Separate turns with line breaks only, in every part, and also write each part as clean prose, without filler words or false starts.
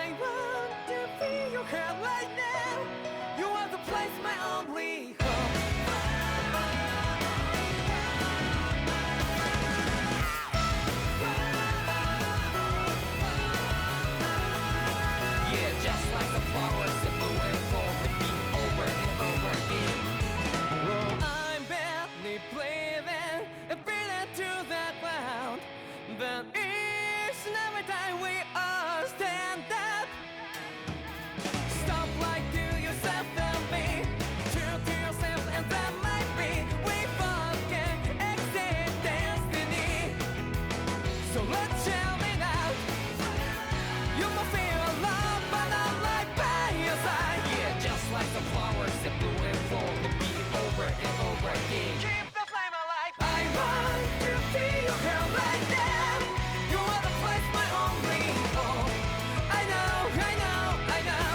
I want to feel your heart right now. You are the place, my only home. Yeah, just like the flowers that bloom and fall, repeat over and over again. Oh, I'm badly breathing and breathing to the ground, but each and every time we all stand up. Stop like to yourself and me, true to yourself, and that might be we forget exist destiny. So let's tell me now, you must feel love, but I'm right by your side. Yeah, just like the flowers that bloom and fall, repeat over and over again. Keep the flame alive. I want to feel your hair right now. You are the place, my only home. I know, I know, I know.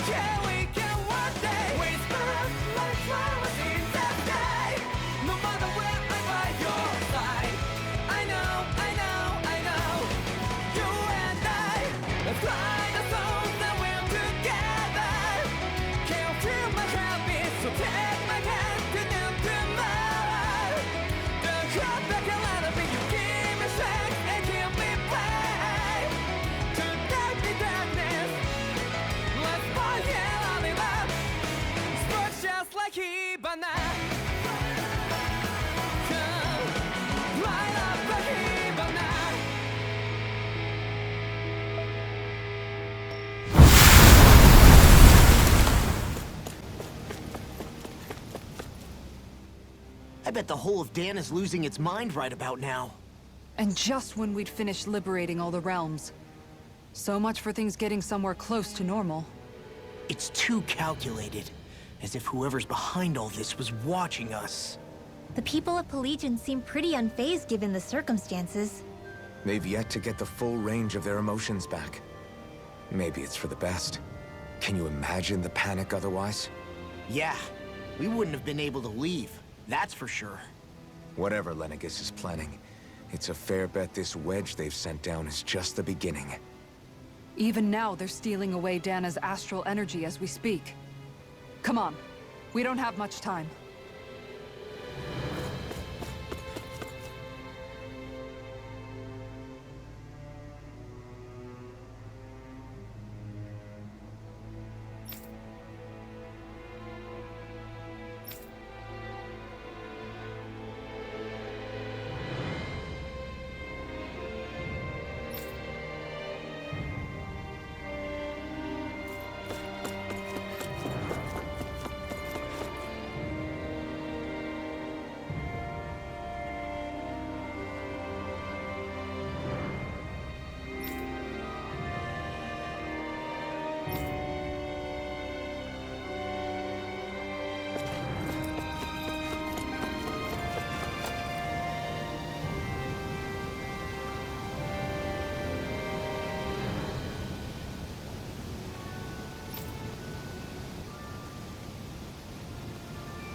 Yeah, we can one day whisper like flowers in the sky. No matter where I'm by your side. I know, I know, I know. You and I, let's fly the soul that we're together. Can't feel my heartbeat, so take my hand to new tomorrow. The heart that can let it be, you give me strength and keep me brave. To dark the darkness, let's forget all the love. Spark just like Hibana. Come, light up the Hibana.
I bet the whole of Dan is losing its mind right about now.
And just when we'd finished liberating all the realms. So much for things getting somewhere close to normal.
It's too calculated. As if whoever's behind all this was watching us.
The people of Pelegion seem pretty unfazed given the circumstances.
They've yet to get the full range of their emotions back. Maybe it's for the best. Can you imagine the panic otherwise?
Yeah, we wouldn't have been able to leave. That's for sure.
Whatever Lenegis is planning, it's a fair bet this wedge they've sent down is just the beginning.
Even now, they're stealing away Dana's astral energy as we speak. Come on. We don't have much time.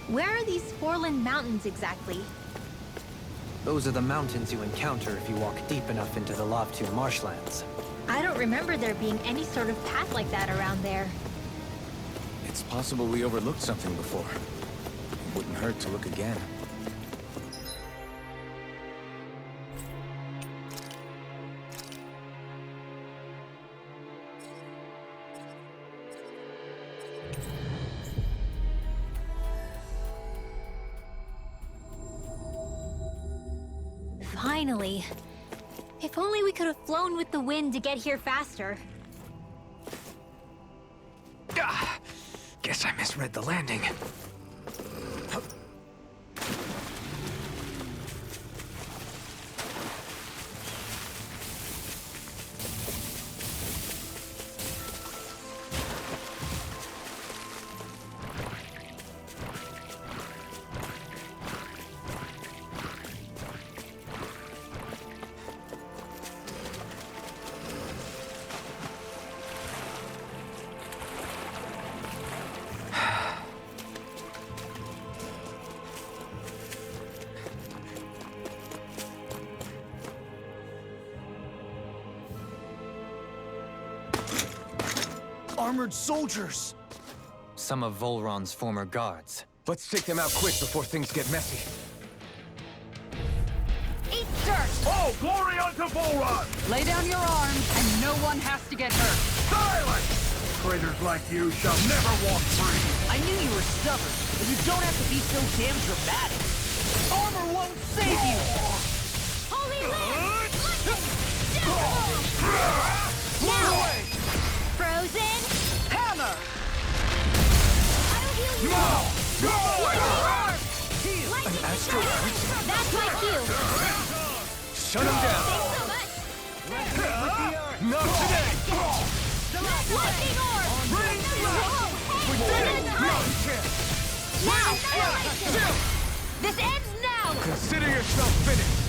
Where are these Forland Mountains exactly?
Those are the mountains you encounter if you walk deep enough into the Lovtune marshlands.
I don't remember there being any sort of path like that around there.
It's possible we overlooked something before. It wouldn't hurt to look again.
Finally. If only we could have flown with the wind to get here faster.
Guess I misread the landing.
Armored soldiers!
Some of Volron's former guards.
Let's take them out quick before things get messy.
Eat dirt!
Oh, glory unto Volron!
Lay down your arms, and no one has to get hurt.
Silence! Traitors like you shall never walk free!
I knew you were stubborn, but you don't have to be so damn dramatic. Armor won't save you!
Holy Land! Now! Frozen!
Hammer!
I'll heal you! Lightning orb! Lightning
Astral
strike! That's my cue!
Shut him down!
Thanks so much!
Not today!
Lightning orb! Now! Annihilation! This ends now!
Consider yourself finished!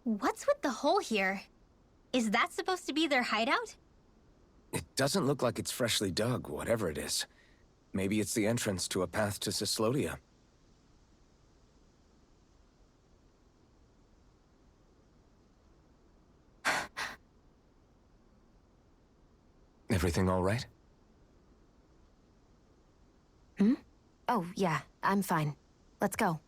What's with the hole here? Is that supposed to be their hideout?
It doesn't look like it's freshly dug, whatever it is. Maybe it's the entrance to a path to Cyslodia. Everything all right?
Oh, yeah, I'm fine. Let's go.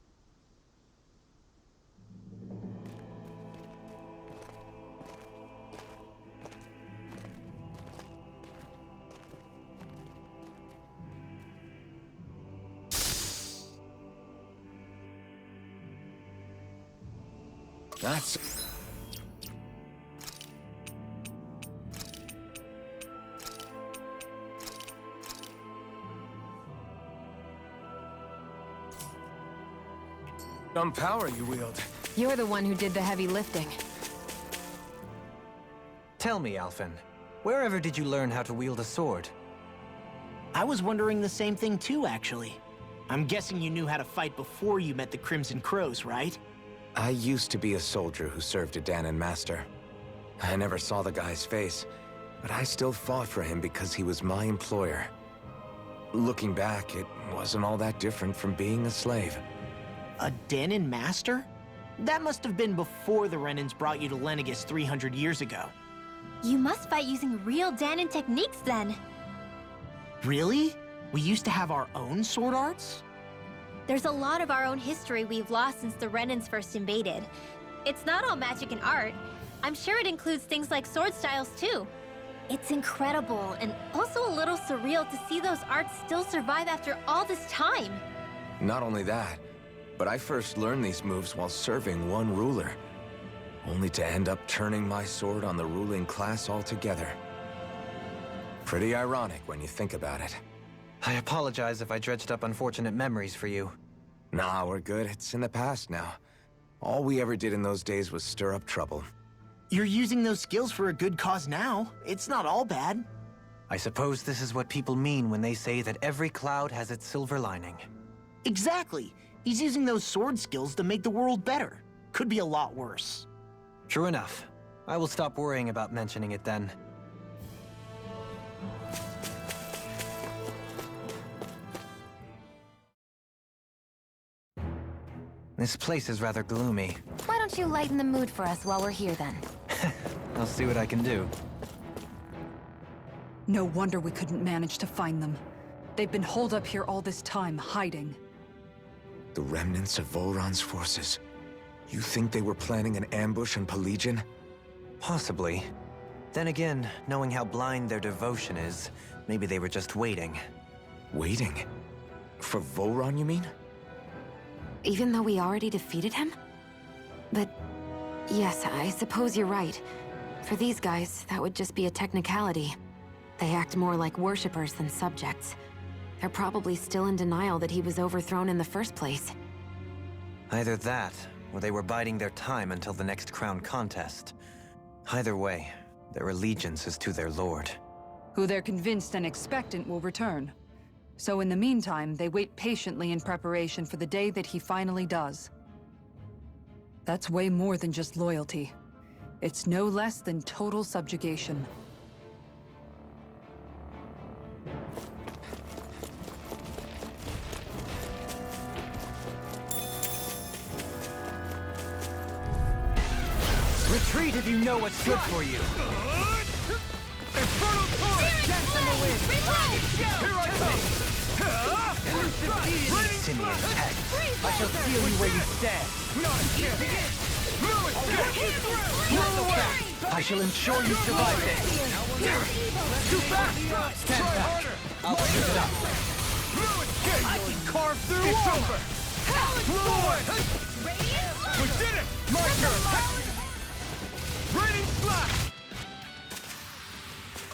That's... some power you wield.
You're the one who did the heavy lifting.
Tell me, Alphen, wherever did you learn how to wield a sword?
I was wondering the same thing too, actually. I'm guessing you knew how to fight before you met the Crimson Crows, right?
I used to be a soldier who served a Dahnan master. I never saw the guy's face, but I still fought for him because he was my employer. Looking back, it wasn't all that different from being a slave.
A Dahnan master? That must have been before the Renans brought you to Lenegis 300 years ago.
You must fight using real Dahnan techniques then.
Really? We used to have our own sword arts?
There's a lot of our own history we've lost since the Renans first invaded. It's not all magic and art. I'm sure it includes things like sword styles too. It's incredible and also a little surreal to see those arts still survive after all this time.
Not only that, but I first learned these moves while serving one ruler, only to end up turning my sword on the ruling class altogether. Pretty ironic when you think about it.
I apologize if I dredged up unfortunate memories for you.
Nah, we're good. It's in the past now. All we ever did in those days was stir up trouble.
You're using those skills for a good cause now. It's not all bad.
I suppose this is what people mean when they say that every cloud has its silver lining.
Exactly. He's using those sword skills to make the world better. Could be a lot worse.
True enough. I will stop worrying about mentioning it then. This place is rather gloomy.
Why don't you lighten the mood for us while we're here then?
I'll see what I can do.
No wonder we couldn't manage to find them. They've been holed up here all this time, hiding.
The remnants of Volron's forces. You think they were planning an ambush on Pelegion?
Possibly. Then again, knowing how blind their devotion is, maybe they were just waiting.
Waiting? For Volron, you mean?
Even though we already defeated him? But yes, I suppose you're right. For these guys, that would just be a technicality. They act more like worshippers than subjects. They're probably still in denial that he was overthrown in the first place.
Either that, or they were biding their time until the next crown contest. Either way, their allegiance is to their lord.
Who they're convinced and expectant will return. So in the meantime, they wait patiently in preparation for the day that he finally does. That's way more than just loyalty. It's no less than total subjugation.
you know what's good for you.
Infernal Torrent!
Dance in the wind!
Here I come!
Simian heck. I shall feel you where you stand.
Not a chance! No escape! Blow away!
I shall ensure you survive this.
Too fast!
Stand
Try
back.
harder!
I'll keep it up.
No escape!
I can carve through
It's
walls.
over! Blow away! We did it! My turn! Raining Slash!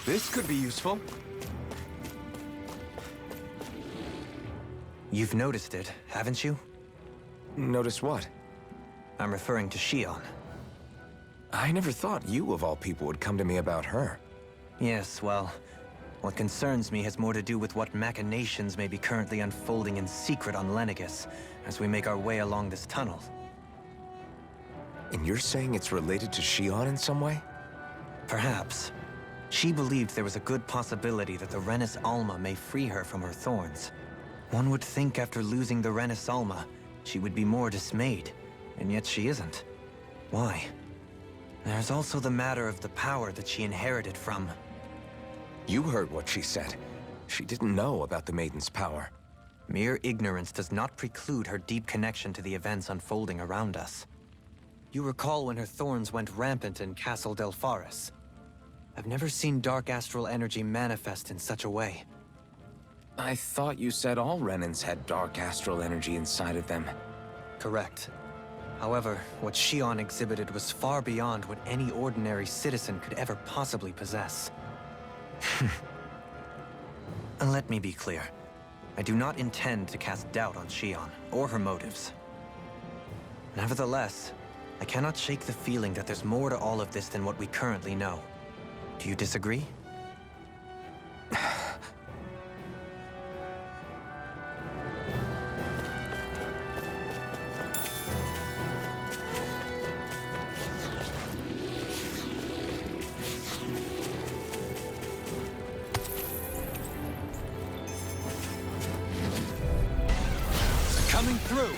This could be useful.
You've noticed it, haven't you?
Notice what?
I'm referring to Shion.
I never thought you, of all people, would come to me about her.
Yes, well, what concerns me has more to do with what machinations may be currently unfolding in secret on Lenegis as we make our way along this tunnel.
And you're saying it's related to Shion in some way?
Perhaps. She believed there was a good possibility that the Renis Alma may free her from her thorns. One would think after losing the Renis Alma, she would be more dismayed, and yet she isn't. Why? There's also the matter of the power that she inherited from...
You heard what she said. She didn't know about the Maiden's power.
Mere ignorance does not preclude her deep connection to the events unfolding around us. You recall when her thorns went rampant in Castle Delpharis. I've never seen dark astral energy manifest in such a way.
I thought you said all Renans had dark astral energy inside of them.
Correct. However, what Shion exhibited was far beyond what any ordinary citizen could ever possibly possess. And let me be clear. I do not intend to cast doubt on Shion, or her motives. Nevertheless, I cannot shake the feeling that there's more to all of this than what we currently know. Do you disagree?
Coming through!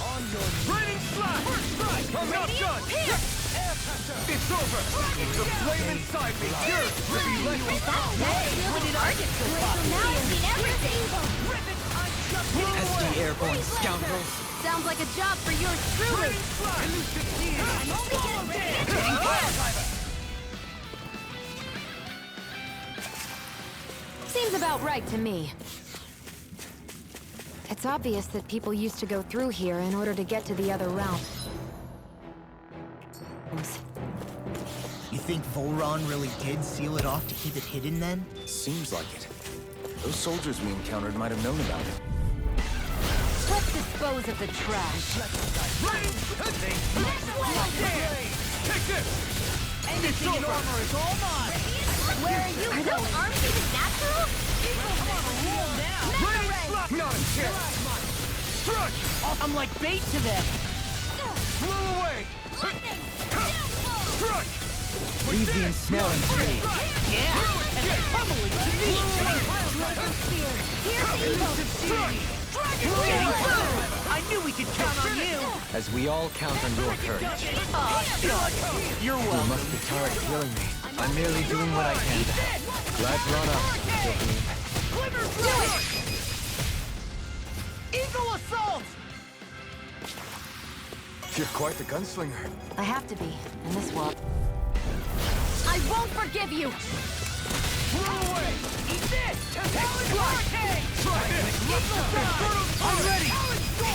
On your raining slash! First strike! I'm not done! It's over! The flame inside me yearns to be let me go!
Limited target so far. Now I've seen everything.
Pesky airborne scoundrels!
Sounds like a job for yours truly.
Seems about right to me. It's obvious that people used to go through here in order to get to the other realm.
You think Volron really did seal it off to keep it hidden then?
Seems like it. Those soldiers we encountered might have known about it.
Let's dispose of the trash.
Take this!
Anything in armor is all mine!
Where are you going? Arms even natural?
Not a chance! Stretch!
I'm like bait to them!
Blow away! Stretch!
Leave the ensnaring tree!
Yeah! And they're pummeling to me! I knew we could count on you!
As we all count on your courage.
You're
You
welcome.
must be tired of healing me. I'm merely doing what I can to help. Glad brought up, Joaquin.
Eagle assault!
You're quite the gunslinger.
I have to be, in this world.
I won't forgive you.
Blow away!
Eat this! Hurricane!
Try this! I'm ready!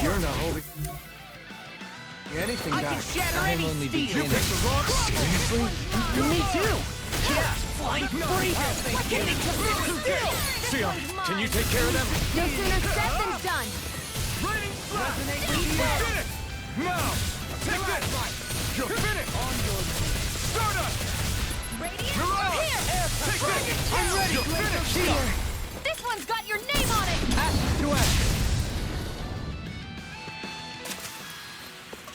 You're not holding anything
I
back.
can shatter
I'm
any
only
steel!
beginning.
Seriously?
Me too! Yeah! Flying free! Getting to still!
Sion, can you take care of them?
No sooner said than done.
Raining slash! Finish! Now! Take this! You're finished! Stardust! Mirage! Take this! I'm ready! You're finished!
Here. This one's got your name on it.
To action!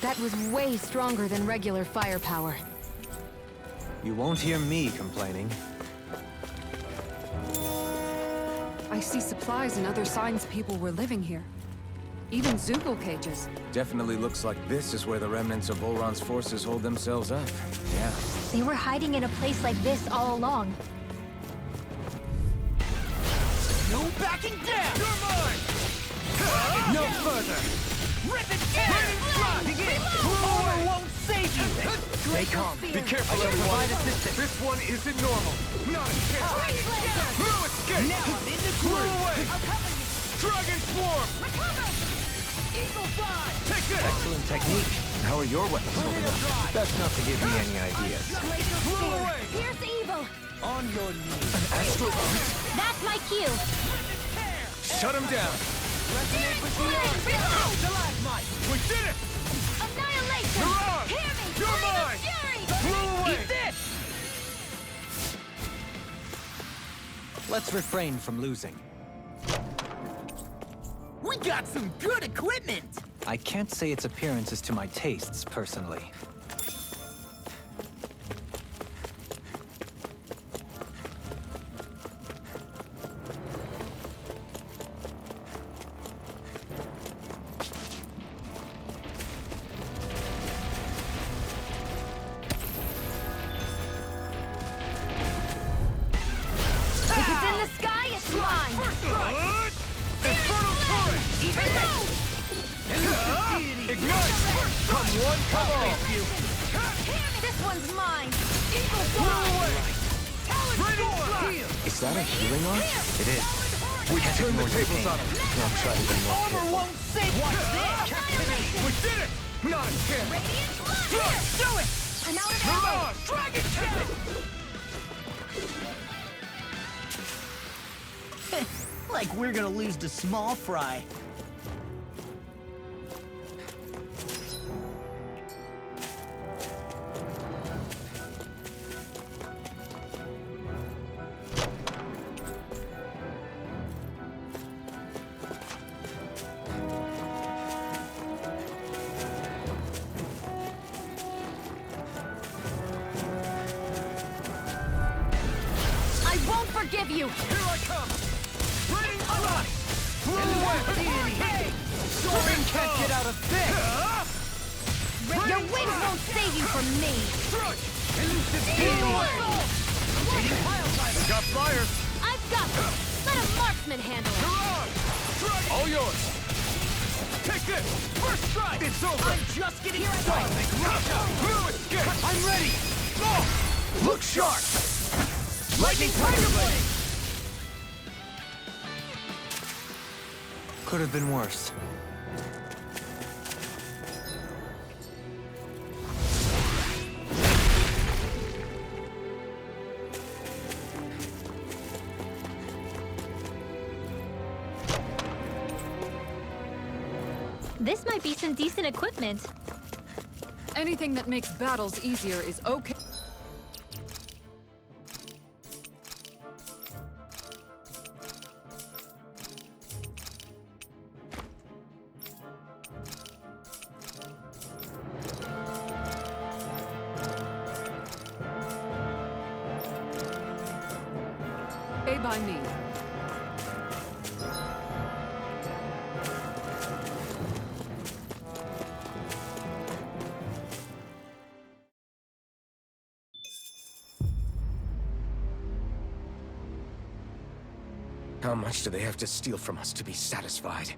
That was way stronger than regular firepower.
You won't hear me complaining.
I see supplies and other signs people were living here. Even Zoogle cages.
Definitely looks like this is where the remnants of Volron's forces hold themselves up. Yeah.
They were hiding in a place like this all along.
No backing down! You're mine!
No further!
Rip it down! Begin! Armor won't save you!
Stay calm.
Be careful, everyone! This one isn't normal! Not a chance! No escape!
Now I'm in the
Blow
groove!
away! Dragon Swarm!
Eagle fly!
Take this!
Excellent technique. How are your weapons holding up? Best not to give me any ideas.
Blow away!
Here's evil!
On your knees!
Astral
That's my cue!
Shut him down!
Resonate with the earth! Stalagmite!
We did it!
Annihilation!
Mirage!
Hear me!
You're
Blade of
mine!
Fury!
Blow away!
Eat this!
Let's refrain from losing.
We got some good equipment!
I can't say its appearance is to my tastes, personally.
If it's in the sky, it's mine!
Infernal Torrent! Ignite! Come one, come all!
This one's mine! Eagle
Blow
fly!
away! Raining Flash!
Is that a healing art? It is.
We can turn the tables on him!
I'll try to be more
Armor
careful.
won't save you!
We did it! Not a chance!
Radiant
Strike!
Do it! I'm out of ammo!
Mirage! Dragon Cannon!
Like we're gonna lose to Small Fry.
I won't forgive you!
Here I come! Raining Flash! Blow away!
Soaring can't get out of this!
Your wings won't save you from me!
Strike!
Elusive
Got fire!
I've got this! Let a marksman handle it!
Mirage! Strike! All yours! Take this! First strike! It's over!
I'm just getting started!
No escape!
I'm ready!
Look sharp!
Lightning Tiger Blade!
Could have been worse.
This might be some decent equipment.
Anything that makes battles easier is okay. By me.
How much do they have to steal from us to be satisfied?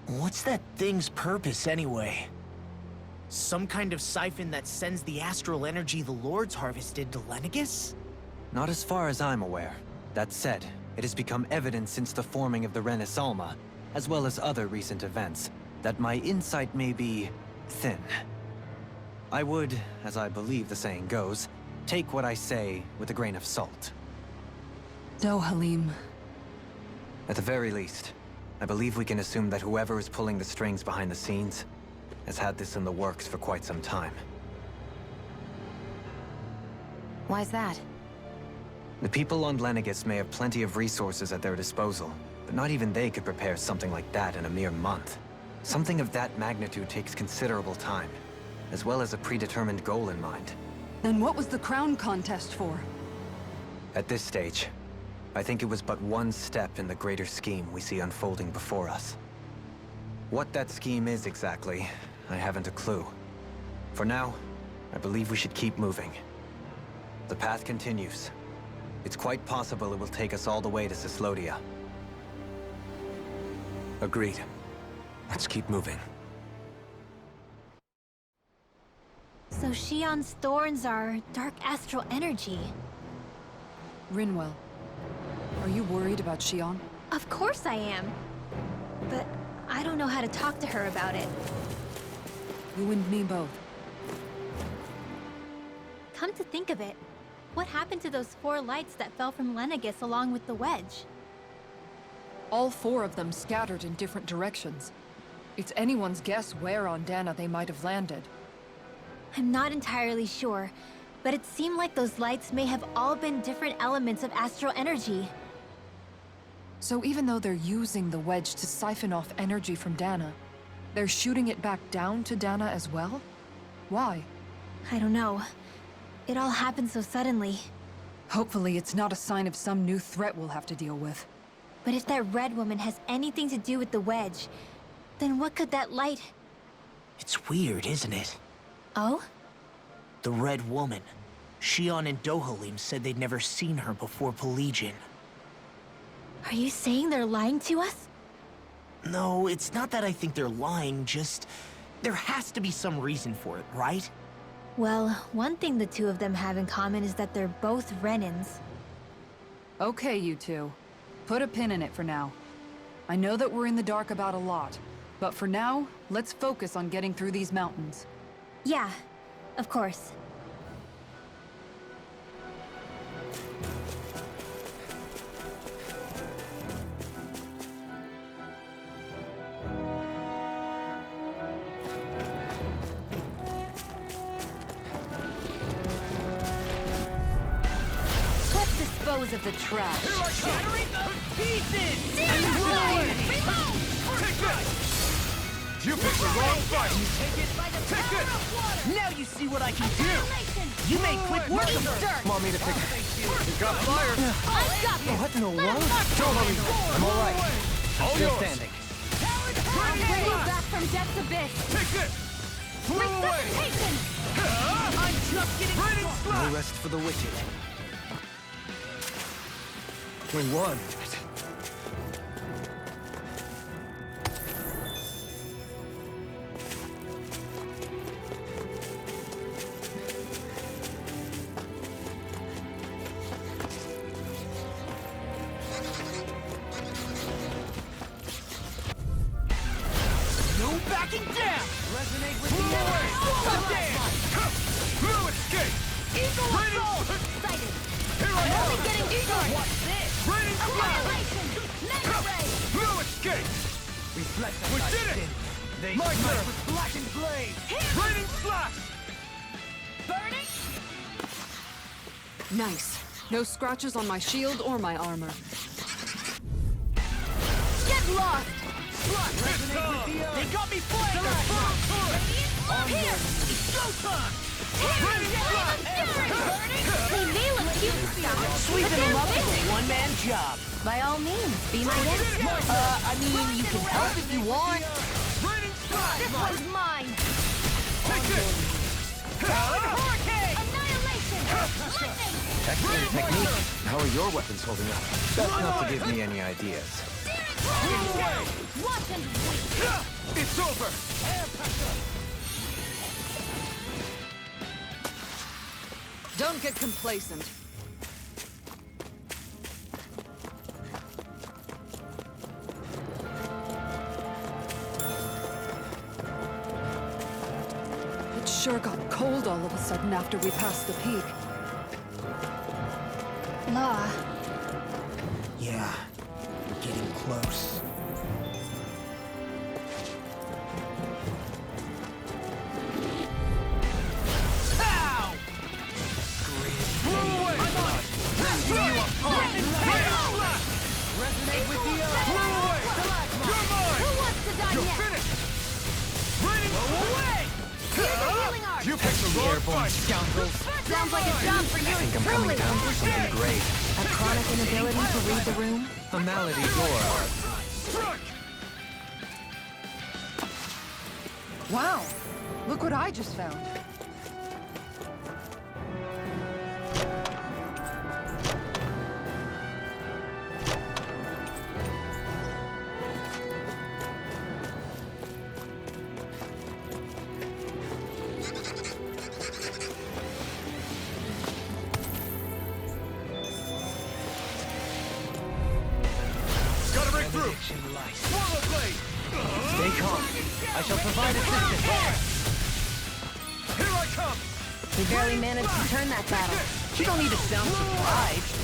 What's that thing's purpose, anyway? Some kind of siphon that sends the astral energy the Lords harvested to Lenegis?
Not as far as I'm aware. That said, it has become evident since the forming of the Renis Alma, as well as other recent events, that my insight may be thin. I would, as I believe the saying goes, take what I say with a grain of salt.
No, Halim.
At the very least, I believe we can assume that whoever is pulling the strings behind the scenes has had this in the works for quite some time.
Why's that?
The people on Lenegis may have plenty of resources at their disposal, but not even they could prepare something like that in a mere month. Something of that magnitude takes considerable time, as well as a predetermined goal in mind.
Then what was the crown contest for?
At this stage, I think it was but one step in the greater scheme we see unfolding before us. What that scheme is exactly, I haven't a clue. For now, I believe we should keep moving. The path continues. It's quite possible it will take us all the way to Cyslodia.
Agreed. Let's keep moving.
So Shion's thorns are dark astral energy.
Rinwell, are you worried about Shion?
Of course I am. But I don't know how to talk to her about it.
You and me both.
Come to think of it, what happened to those 4 lights that fell from Lenegis along with the wedge?
All 4 of them scattered in different directions. It's anyone's guess where on Dana they might have landed.
I'm not entirely sure, but it seemed like those lights may have all been different elements of astral energy.
So even though they're using the wedge to siphon off energy from Dana, they're shooting it back down to Dana as well? Why?
I don't know. It all happened so suddenly.
Hopefully it's not a sign of some new threat we'll have to deal with.
But if that red woman has anything to do with the wedge, then what could that light...
It's weird, isn't it?
Oh?
The Red Woman. Shion and Dohalim said they'd never seen her before Pelegion.
Are you saying they're lying to us?
No, it's not that I think they're lying, just... there has to be some reason for it, right?
Well, one thing the 2 of them have in common is that they're both Renins.
Okay, you 2. Put a pin in it for now. I know that we're in the dark about a lot, but for now, let's focus on getting through these mountains.
Yeah, of course.
Let's dispose of the trash.
Shattering the pieces!
Take this! You picked the wrong fight! Take this!
Now you see what I can do! You made quick work of her!
Want me to pick...
You got fired!
What in the world? Totally. I'm alright. I'm
All
still
yours.
standing.
I'll bring you back from Death's Abyss.
Take this! Throw away!
I'm just getting...
Raining
No
slash!
rest for the wicked.
We won.
No backing down! Resonate with the
No escape!
Eagle
Raining...
assault! Sighted!
Here I am!
Only getting started!
What's this?
Raining slash!
Annihilation! Mega ray!
No escape!
Reflect
We did it! My turn!
Blackened blade!
Raining slash!
Burning!
Nice. No scratches on my shield or my armor.
Get lost!
This time!
They got me flanked!
Here!
It's showtime!
They may look cute and stuff,
Sweeping
but
them
they're
up is
big.
a one-man job.
By all means, be my guest.
I mean, you can help if you want.
Raining slash!
This one's mine!
Take this!
Hurricane! Annihilation! Lightning!
Excellent technique.
How are your weapons holding up?
That's not to give me any ideas.
Watch and
It's over!
Don't get complacent. It sure got cold all of a sudden after we passed the peak.
Law.
Yeah, we're getting close. Ow!
Resonate with the
Who wants to die
You're
next?
finished! Raining away!
Here's a healing art!
You picked the wrong fight!
Sounds like a job for you
I think I'm
truly!
coming down for something great.
A chronic inability to read the room?
A malady or...
Struck!
Wow! Look what I just found.
Gotta break through! Swallow blade!
Stay calm. I shall provide assistance.
Here I come!
We barely managed to turn that battle.
You don't need to sound surprised.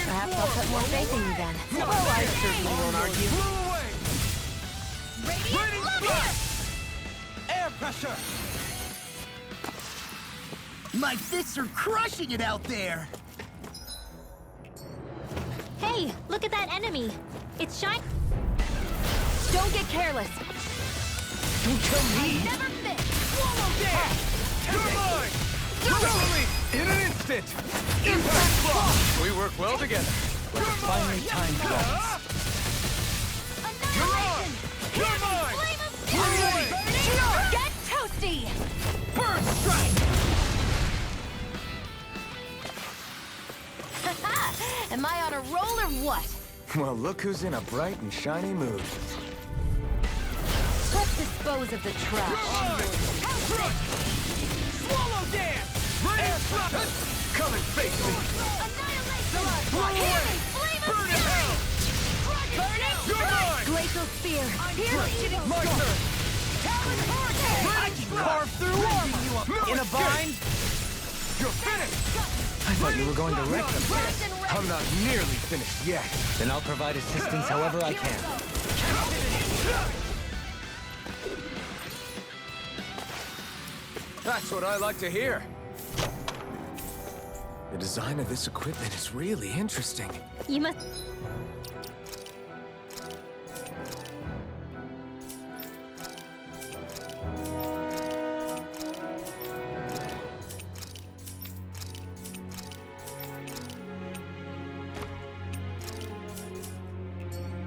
Perhaps I'll put more faith in you then.
Oh, I certainly won't argue.
Blew away!
Radiant, look here!
Air pressure!
My fists are crushing it out there!
Hey, look at that enemy. It's shine.
Don't get careless.
Don't kill me!
Never miss!
Swallow dance! You're mine! Totally! In an instant! Impact block! We work well together.
Finally, time comes.
You're on! You're mine!
Flame of
We're ready!
Get toasty!
Burn strike!
Am I on a roll or what?
Well, look who's in a bright and shiny mood.
Let's dispose of the trash.
Swallow dance! Air pressure! Come and face me! Blow away! Burn in hell! You're mine!
Glacial spear. Pierce.
My turn!
I can carve through armor!
In a bind? You're finished!
I thought you were going to wreck them.
I'm not nearly finished yet.
Then I'll provide assistance however I can.
That's what I like to hear.
The design of this equipment is really interesting.
You must.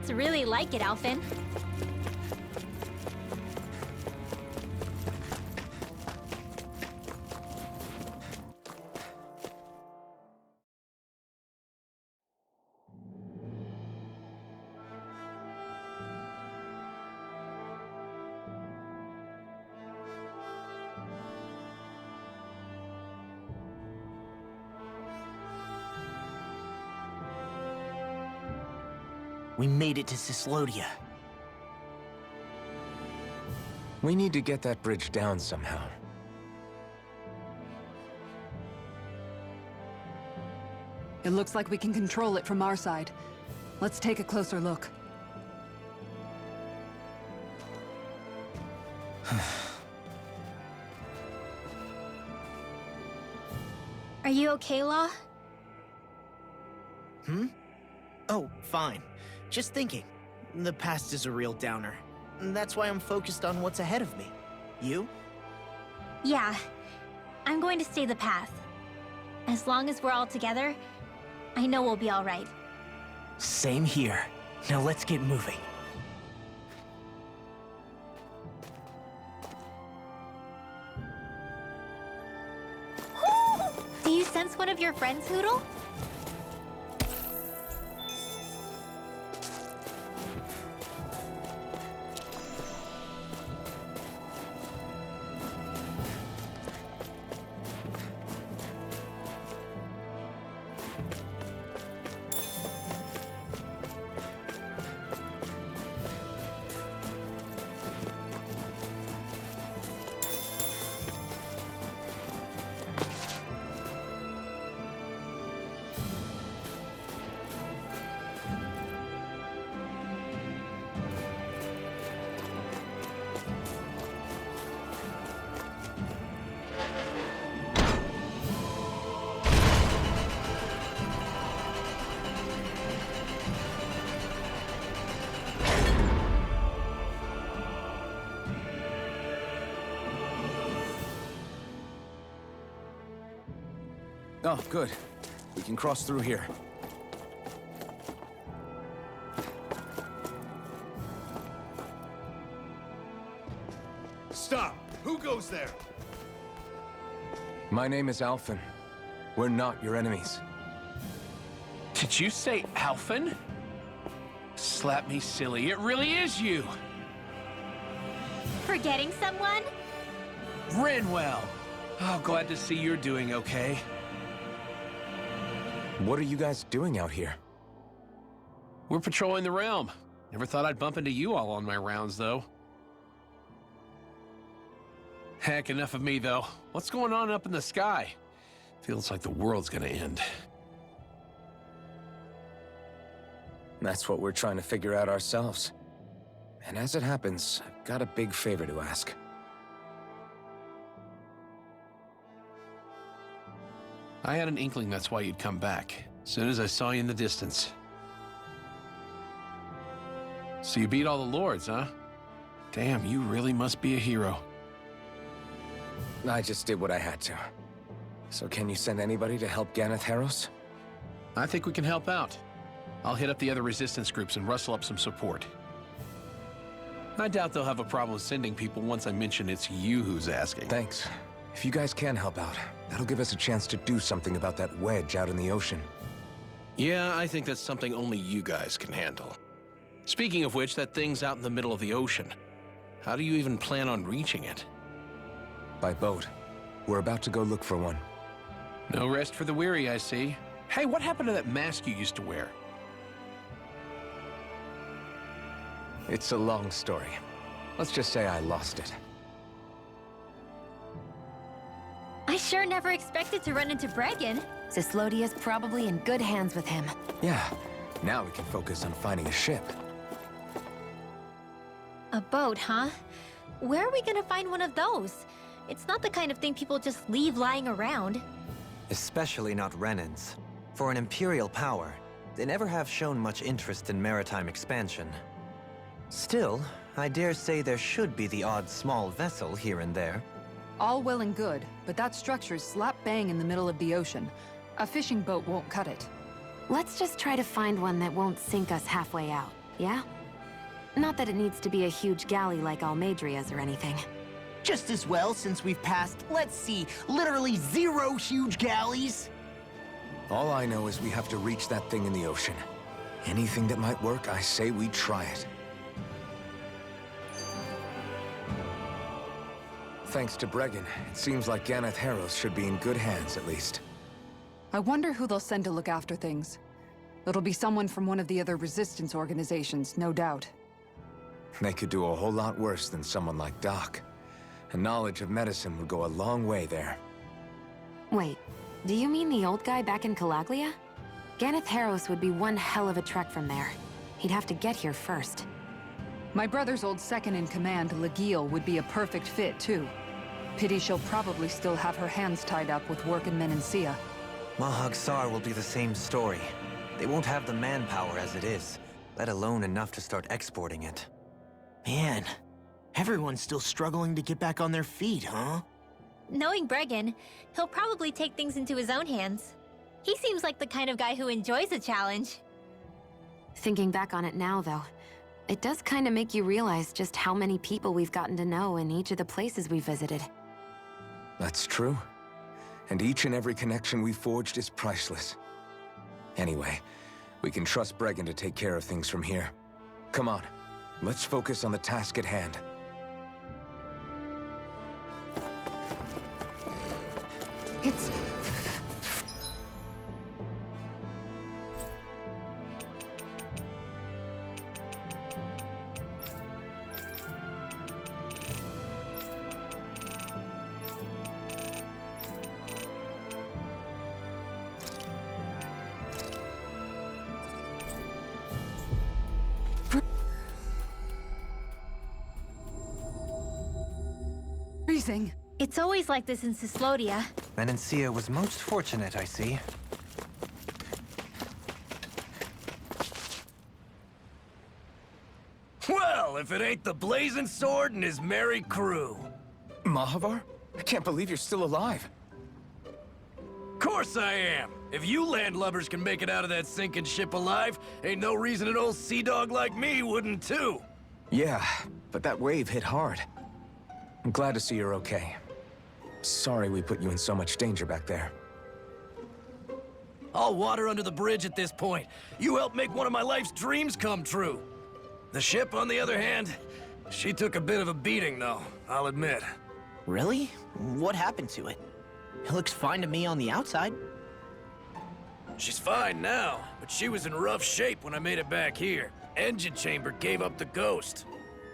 Really like it, Alphen.
We made it to Cyslodia.
We need to get that bridge down somehow.
It looks like we can control it from our side. Let's take a closer look.
Are you okay, Law?
Oh, fine. Just thinking. The past is a real downer. That's why I'm focused on what's ahead of me. You?
Yeah. I'm going to stay the path. As long as we're all together, I know we'll be all right.
Same here. Now let's get moving.
Do you sense one of your friends, Hootle?
Oh, good. We can cross through here. Stop! Who goes there?
My name is Alphen. We're not your enemies.
Did you say Alphen? Slap me silly, it really is you!
Forgetting someone?
Rinwell! Oh, glad to see you're doing okay.
What are you guys doing out here?
We're patrolling the realm. Never thought I'd bump into you all on my rounds, though. Heck, enough of me, though. What's going on up in the sky? Feels like the world's gonna end.
That's what we're trying to figure out ourselves. And as it happens, I've got a big favor to ask.
I had an inkling that's why you'd come back, as soon as I saw you in the distance. So you beat all the lords, huh? Damn, you really must be a hero.
I just did what I had to. So can you send anybody to help Ganeth Harros?
I think we can help out. I'll hit up the other resistance groups and rustle up some support. I doubt they'll have a problem sending people once I mention it's you who's asking.
Thanks. If you guys can help out, that'll give us a chance to do something about that wedge out in the ocean.
Yeah, I think that's something only you guys can handle. Speaking of which, that thing's out in the middle of the ocean. How do you even plan on reaching it?
By boat. We're about to go look for one.
No rest for the weary, I see. Hey, what happened to that mask you used to wear?
It's a long story. Let's just say I lost it.
I sure never expected to run into Bregan.
Cyslodia's probably in good hands with him.
Yeah, now we can focus on finding a ship.
A boat, huh? Where are we gonna find one of those? It's not the kind of thing people just leave lying around.
Especially not Renans. For an Imperial power, they never have shown much interest in maritime expansion. Still, I dare say there should be the odd small vessel here and there.
All well and good, but that structure's slap bang in the middle of the ocean. A fishing boat won't cut it.
Let's just try to find one that won't sink us halfway out, yeah? Not that it needs to be a huge galley like Almadria's or anything.
Just as well, since we've passed, let's see, literally 0 huge galleys.
All I know is we have to reach that thing in the ocean. Anything that might work, I say we try it. Thanks to Bregan, it seems like Ganeth Harros should be in good hands, at least.
I wonder who they'll send to look after things. It'll be someone from one of the other resistance organizations, no doubt.
They could do a whole lot worse than someone like Doc. A knowledge of medicine would go a long way there.
Wait, do you mean the old guy back in Calaglia? Ganeth Harros would be one hell of a trek from there. He'd have to get here first.
My brother's old second-in-command, Lagiel, would be a perfect fit, too. Pity she'll probably still have her hands tied up with work in Menancia.
Mahag Saar will be the same story. They won't have the manpower as it is, let alone enough to start exporting it.
Man, everyone's still struggling to get back on their feet, huh?
Knowing Bregan, he'll probably take things into his own hands. He seems like the kind of guy who enjoys a challenge.
Thinking back on it now, though, it does kind of make you realize just how many people we've gotten to know in each of the places we visited.
That's true. And each and every connection we forged is priceless. Anyway, we can trust Bregan to take care of things from here. Come on, let's focus on the task at hand.
It's...
Freezing.
It's always like this in Cyslodia.
Menancia was most fortunate, I see.
Well, if it ain't the Blazing Sword and his merry crew.
Mahavar? I can't believe you're still alive.
Course I am. If you landlubbers can make it out of that sinking ship alive, ain't no reason an old sea dog like me wouldn't too.
Yeah, but that wave hit hard. I'm glad to see you're okay. Sorry we put you in so much danger back there.
All water under the bridge at this point. You helped make one of my life's dreams come true. The ship, on the other hand, she took a bit of a beating, though, I'll admit.
Really? What happened to it? It looks fine to me on the outside.
She's fine now, but she was in rough shape when I made it back here. Engine chamber gave up the ghost.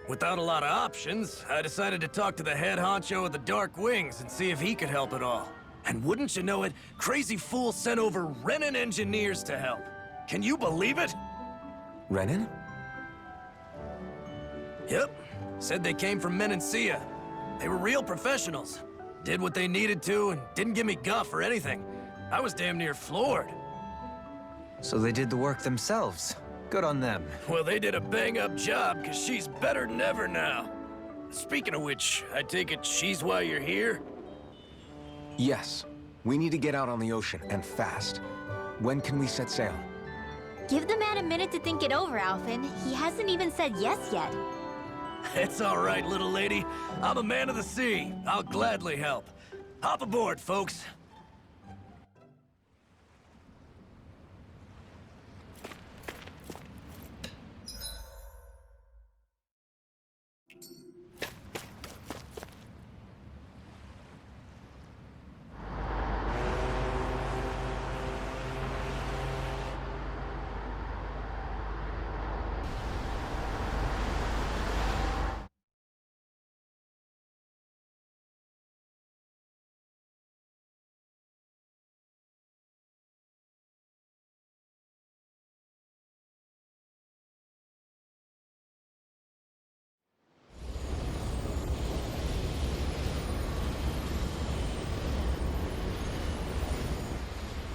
Without a lot of options, I decided to talk to the head honcho of the Dark Wings and see if he could help at all. And wouldn't you know it, Crazy Fool sent over Renan engineers to help. Can you believe it?
Renan?
Yep. Said they came from Menancia. They were real professionals. Did what they needed to and didn't give me guff or anything. I was damn near floored.
So they did the work themselves. Good on them.
Well, they did a bang-up job, because she's better than ever now. Speaking of which, I take it she's why you're here?
Yes. We need to get out on the ocean, and fast. When can we set sail?
Give the man a minute to think it over, Alphen. He hasn't even said yes yet.
It's all right, little lady. I'm a man of the sea. I'll gladly help. Hop aboard, folks.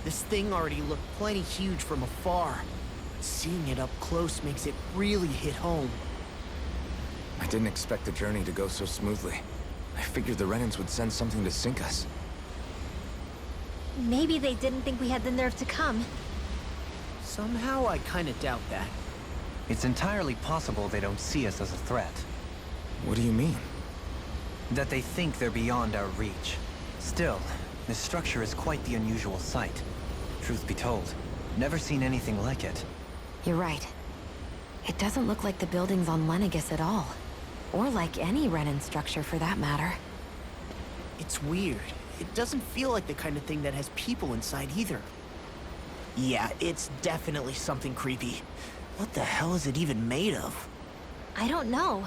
This thing already looked plenty huge from afar. Seeing it up close makes it really hit home.
I didn't expect the journey to go so smoothly. I figured the Renans would send something to sink us.
Maybe they didn't think we had the nerve to come.
Somehow I kinda doubt that.
It's entirely possible they don't see us as a threat.
What do you mean?
That they think they're beyond our reach. Still, this structure is quite the unusual sight. Truth be told, never seen anything like it.
You're right. It doesn't look like the buildings on Lenegis at all. Or like any Renan structure for that matter.
It's weird. It doesn't feel like the kind of thing that has people inside either. Yeah, it's definitely something creepy. What the hell is it even made of?
I don't know.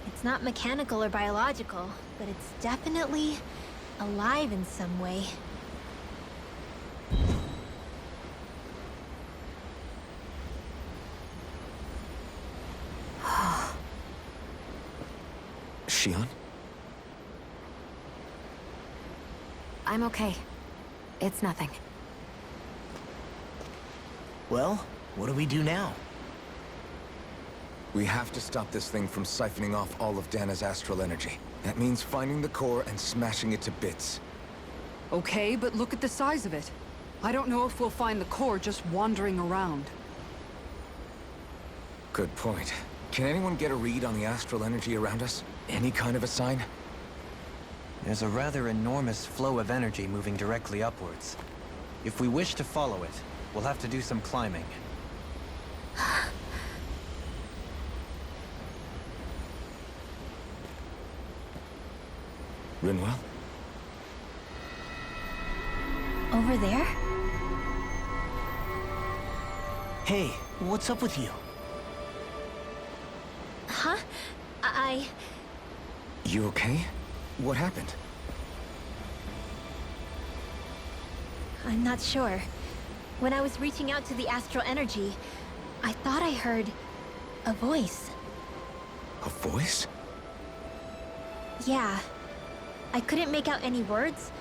It's not mechanical or biological, but it's definitely alive in some way.
Shion?
I'm okay. It's nothing.
Well, what do we do now?
We have to stop this thing from siphoning off all of Dana's astral energy. That means finding the core and smashing it to bits.
Okay, but look at the size of it. I don't know if we'll find the core just wandering around.
Good point. Can anyone get a read on the astral energy around us? Any kind of a sign?
There's a rather enormous flow of energy moving directly upwards. If we wish to follow it, we'll have to do some climbing.
Rinwell?
Over there?
Hey, what's up with you?
Huh?
You okay? What happened?
I'm not sure. When I was reaching out to the astral energy, I thought I heard a voice.
A voice?
Yeah. I couldn't make out any words,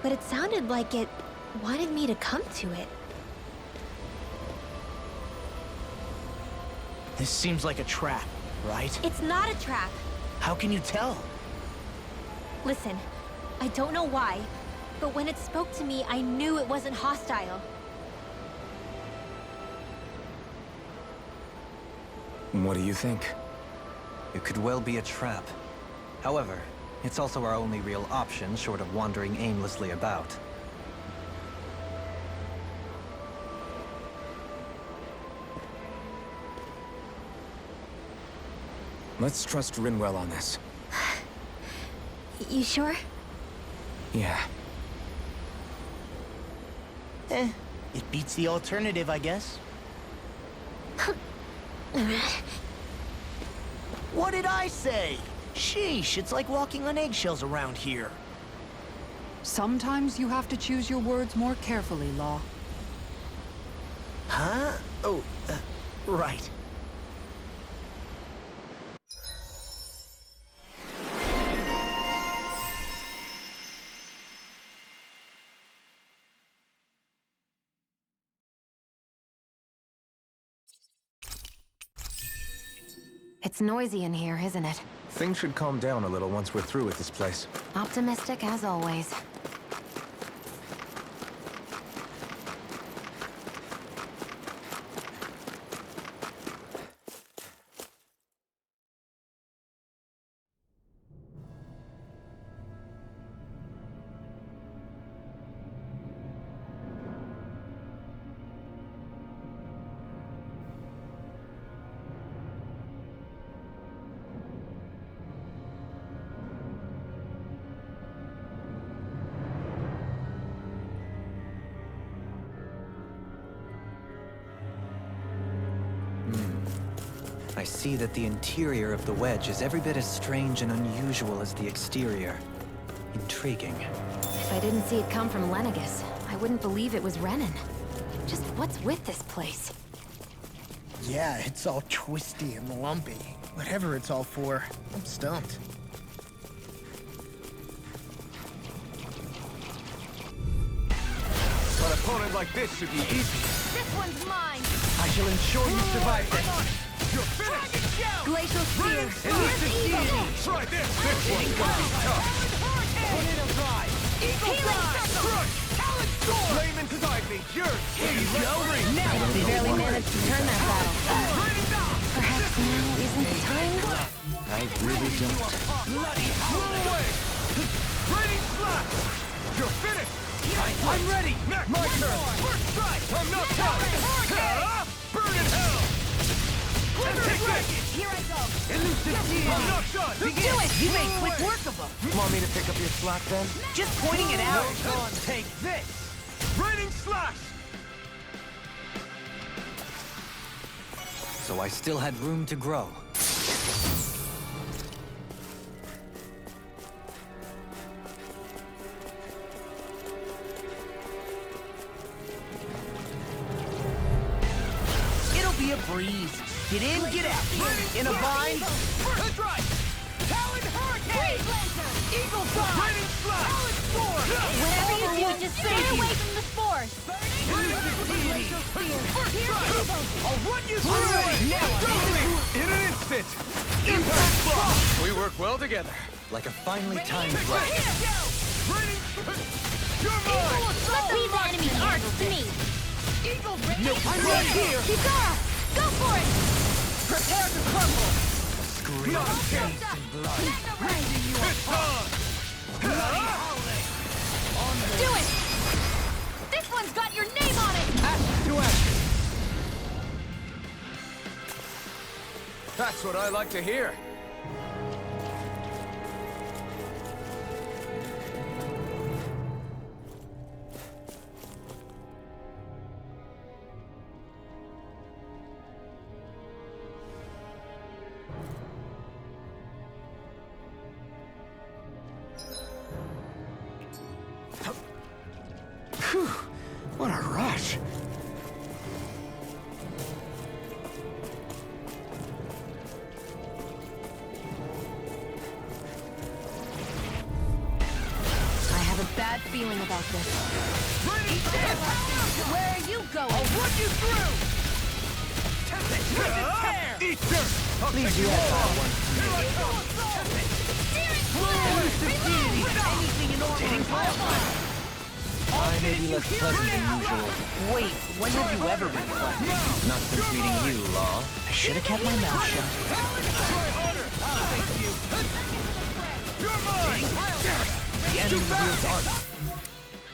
but it sounded like it wanted me to come to it.
This seems like a trap, right?
It's not a trap.
How can you tell?
Listen, I don't know why, but when it spoke to me, I knew it wasn't hostile.
What do you think?
It could well be a trap. However, It's also our only real option, short of wandering aimlessly about.
Let's trust Rinwell on this.
You sure?
Yeah.
It beats the alternative, I guess. What did I say? Sheesh, it's like walking on eggshells around here.
Sometimes you have to choose your words more carefully, Law.
Huh? Oh, right.
It's noisy in here, isn't it?
Things should calm down a little once we're through with this place.
Optimistic as always.
I see that the interior of the wedge is every bit as strange and unusual as the exterior. Intriguing.
If I didn't see it come from Lenegis, I wouldn't believe it was Renan. Just what's with this place?
Yeah, it's all twisty and lumpy. Whatever it's all for, I'm stumped.
An opponent like this should be easy.
This one's mine!
I shall ensure you survive this. You're finished!
Glacial Spear! Here's Eagle!
Try this! This one's gonna be tough. Put it aside!
Eagle Blast!
Crush! Talent Sword! The flame inside me, yours! Here you go! Now!
We barely managed to turn that battle. Perhaps now isn't the time?
I really don't.
Bloody away! Raining Slash! You're finished! I'm ready! My turn! First strike! I'm not done! Burn in hell! Take this!
Here I go!
Elusive Team! I'm not done!
Do it! You made quick work of them.
Want me to pick up your slack then?
Just pointing it out.
Well done! Take this! Raining Slash!
So I still had room to grow.
It'll be a breeze. Get in, get out. In a bind.
First strike! Talon Hurricane! Eagle Fire! Raining Slash! Talon Sword!
Whatever you do, just stay away from the spores!
I'll run you through! Now, in an instant! Impact Block! We work well together.
Like a finely timed rush.
You're mine!
Leave the enemy's arcs to me!
I'm right here.
Kizara! Go for it!
Prepare to crumble.
Beyond taste and blood. It's on!
Do it! This one's got your name on it!
Ashes to ashes. That's what I like to hear.
Whew, what a rush.
I have a bad feeling about this.
Where are you going?
I'll run you through! Eat dirt!
Please do that one. Anything in order.
I may be less pleasant than usual.
Wait, when have you ever been pleasant?
Not since meeting you, Law.
I should have kept my mouth shut.
You're mine!
The enemy wields art.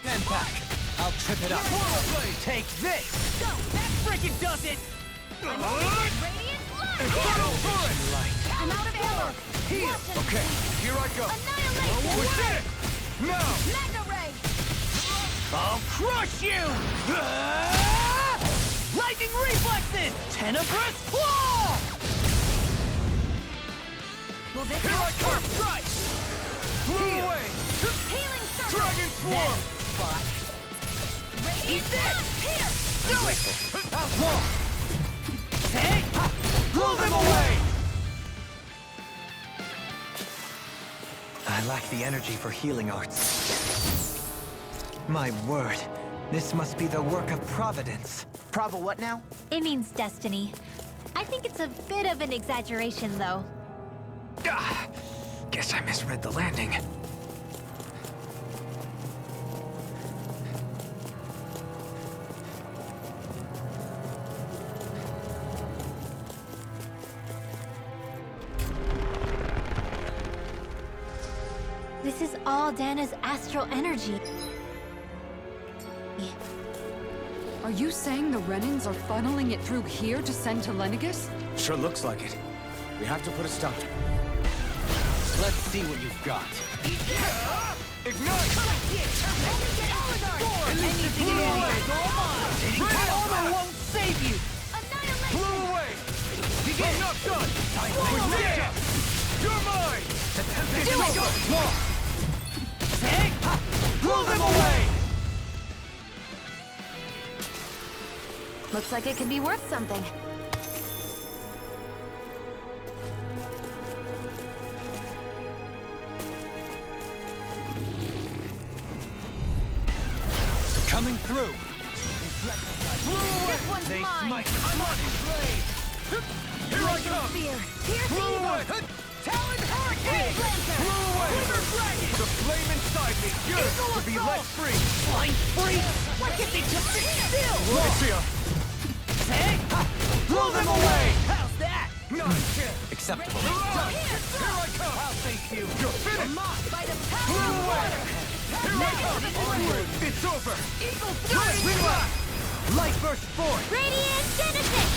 Stand back. I'll trip it up. Take this!
Go! That frickin' does it!
Radiant Light!
Infernal Torrent!
I'm out of ammo!
Heal! Okay, here I go!
Annihilate!
We did it! Now!
Mega Ray!
I'll crush you! Lightning reflexes! Tenebrous claw!
Will this
Here I come!
Strike!
Blow away!
Healing circle!
Dragon Swarm!
Radiant Blast! Here!
Do it! Outlaw! Hey! Blow them away!
I lack the energy for healing arts. My word, this must be the work of Providence.
Prava what now?
It means destiny. I think it's a bit of an exaggeration, though.
Ah, guess I misread the landing.
This is all Dana's astral energy.
Are you saying the Renans are funneling it through here to send to Lenegis?
Sure looks like it. We have to put a stop to it. Let's see what you've got.
Ignite!
That armor won't save you!
Blow away! I'm not done! We did it! You're mine!
Do it! Hey! Blow them away!
Looks like it could be worth something.
Coming through!
This one's
They
mine!
smite!
I'm on his blade! Here I come!
Spear! Pierce
Blow
evil!
away!
Talon Hurricane!
Blow away!
Quiver Dragon!
The flame inside me yearns to be let free!
Flying free! Why can't they just sit still?
Lucia!
Hey! Blow them away! How's that?
Not a chance!
Acceptable.
Mirage! Here I come!
I'll face you!
You're finished!
By the
Blow
power of
away!
water!
Here I come! Onward! It's over!
Eagle
Dragon
Fury!
Blast!
Light burst forth!
Radiant Genesis!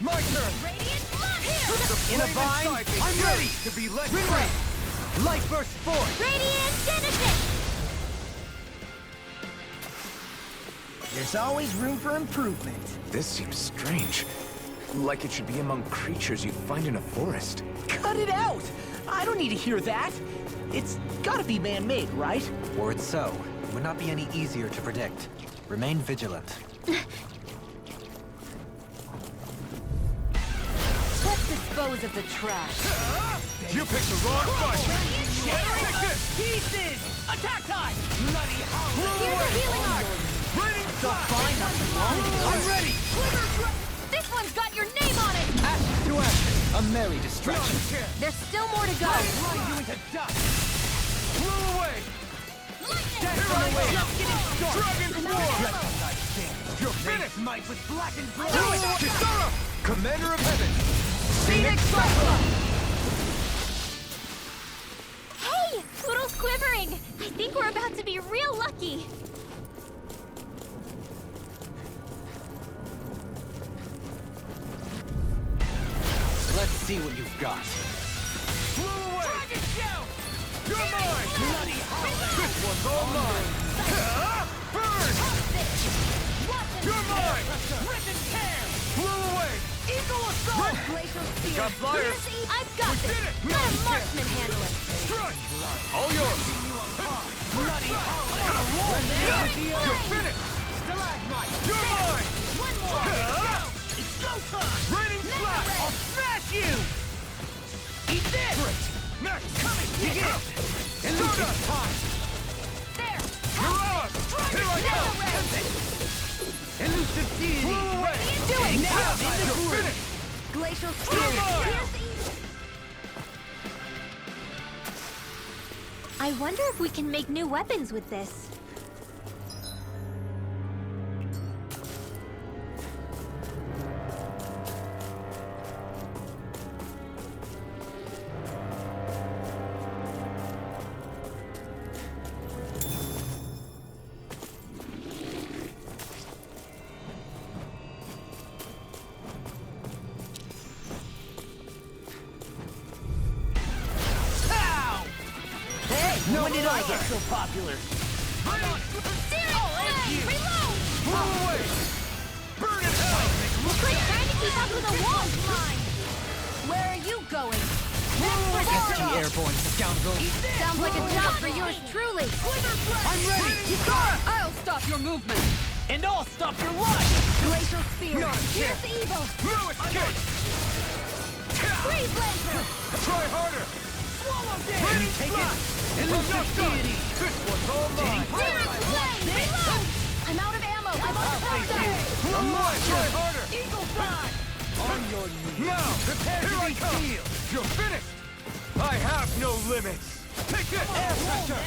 My turn!
Radiant Blood! Here!
In a
Flame
bind,
inside me
I'm
yearns
ready!
to be let
Ring
free!
ring! Light burst forth!
Radiant Genesis!
There's always room for improvement.
This seems strange. Like it should be among creatures you'd find in a forest.
Cut it out! I don't need to hear that! It's gotta be man-made, right?
Were it so, it would not be any easier to predict. Remain vigilant.
Let's dispose of the trash.
You picked the wrong fight! Take this!
Pieces! Attack time! Bloody
Blow
Here's a
away!
healing art!
Raining Flash!
Fine, nothing wrong. I'm ready!
This one's got your name on it!
Ashes to ashes. A merry
Not
distraction.
a chance!
There's still more to go!
Grind you into dust.
Blow away!
Death
Here
from
I
the way.
go!
Just getting started.
Dragon Swarm!
Recognize things.
You're finished!
Might with blackened blood.
Do it! Kisara! Commander of Heaven!
Phoenix Cyclone!
Hey! Poodle's quivering! I think we're about to be real lucky!
Let's see what you've got.
Blow away!
Dragon Shout!
You're mine!
Bloody
This one's all mine! Burn! You're mine!
Rip and tear!
Blow away!
Eagle Assault!
Glacial Spear!
Got flyers!
I've got
We
this!
did it!
Let a marksman handle it!
Strike! All yours!
Bloody
You're finished!
Stalagmite!
You're mine!
One more!
It's go time!
Raining Flash!
I'll smash you! Eat this!
Next!
Coming! Begin! Elusive time!
There!
Mirage! Here I go!
Elusive deity!
Blow away!
Do it!
Now in the
You're
groove!
finished!
Glacial
Come
Spear!
on!
Pierce evil! I wonder if we can make new weapons with this.
When did I get so popular?
Reload!
Move away! Burn in hell!
Quit trying to keep up with the wall!
Where are you going?
SG Airborne, scoundrel.
Sounds like a job for yours truly.
I'm ready!
I'll stop your movement!
And I'll stop your life!
Glacial Spear!
Not a
Here's
chance!
the evil!
No escape!
Freeze laser!
Try harder!
Swallow
Can you take it?
Elusive deity! This one's all mine!
Lyric flame! Reload! I'm out of ammo! I'm on the process!
Come on! Try harder!
Eagle fly!
On your knees.
Now! Prepare to be sealed! You're finished! I have no limits! Take this! Air pressure!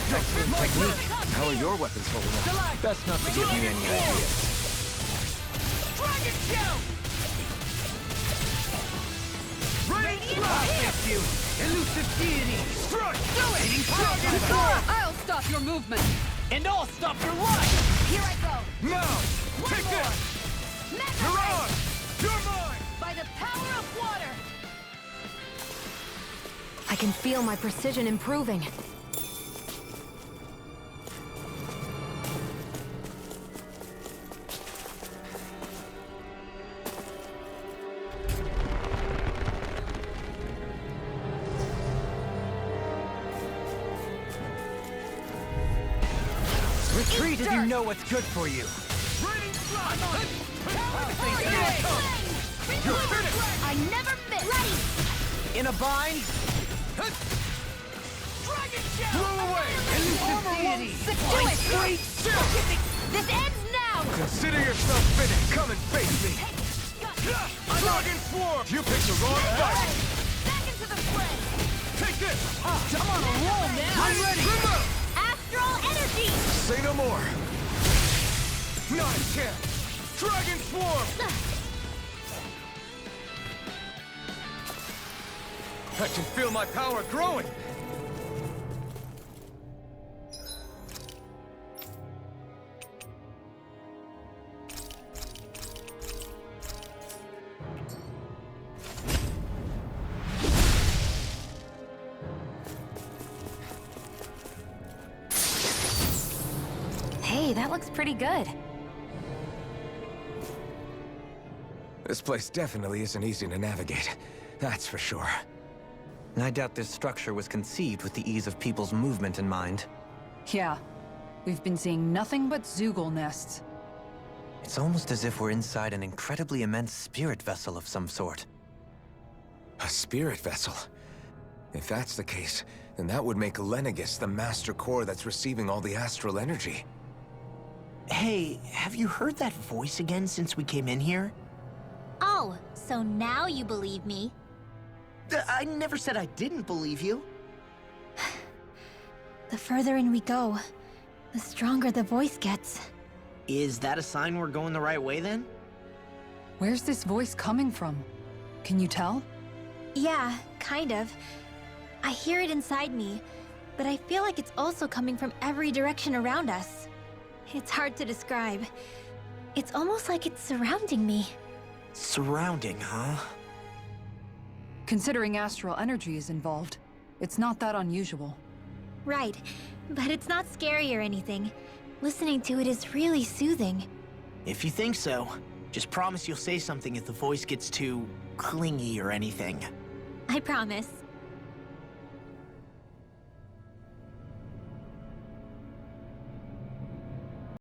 This is my
Technique. How are your weapons holding up? Best not to give you any ideas.
Dragon shoot!
Radiant blast!
You! Elusive deity!
Strike!
Do it! Dragon sword!
I'll stop your movement!
And I'll stop your life!
Here I go!
Now! Take this!
Mega
You're
Ray!
on! You're mine!
By the power of water!
I can feel my precision improving.
Retreat if you know what's good for you.
Raining flash!
You're finished! I never miss! Ready!
In a bind?
Dragon
Blow away!
Elusive deity!
Do it! This ends now!
Consider yourself finished! Come and face me! Dragon Swarm! You picked the wrong fight!
Back into the fray!
Take this!
I'm on a roll now!
I'm ready! Remote!
Astral energy!
Say no more! Not a chance! Dragon Swarm! I can feel my power growing!
Hey, that looks pretty good.
This place definitely isn't easy to navigate. That's for sure.
I doubt this structure was conceived with the ease of people's movement in mind.
Yeah. We've been seeing nothing but Zoogle nests.
It's almost as if we're inside an incredibly immense spirit vessel of some sort.
A spirit vessel. If that's the case, then that would make Lenegis the master core that's receiving all the astral energy.
Hey, have you heard that voice again since we came in here?
Oh, so now you believe me.
I never said I didn't believe you.
The further in we go, the stronger the voice gets.
Is that a sign we're going the right way then?
Where's this voice coming from? Can you tell?
Yeah, kind of. I hear it inside me, but I feel like it's also coming from every direction around us. It's hard to describe. It's almost like it's surrounding me.
Surrounding, huh?
Considering astral energy is involved, it's not that unusual.
Right, but it's not scary or anything. Listening to it is really soothing.
If you think so, just promise you'll say something if the voice gets too clingy or anything.
I promise.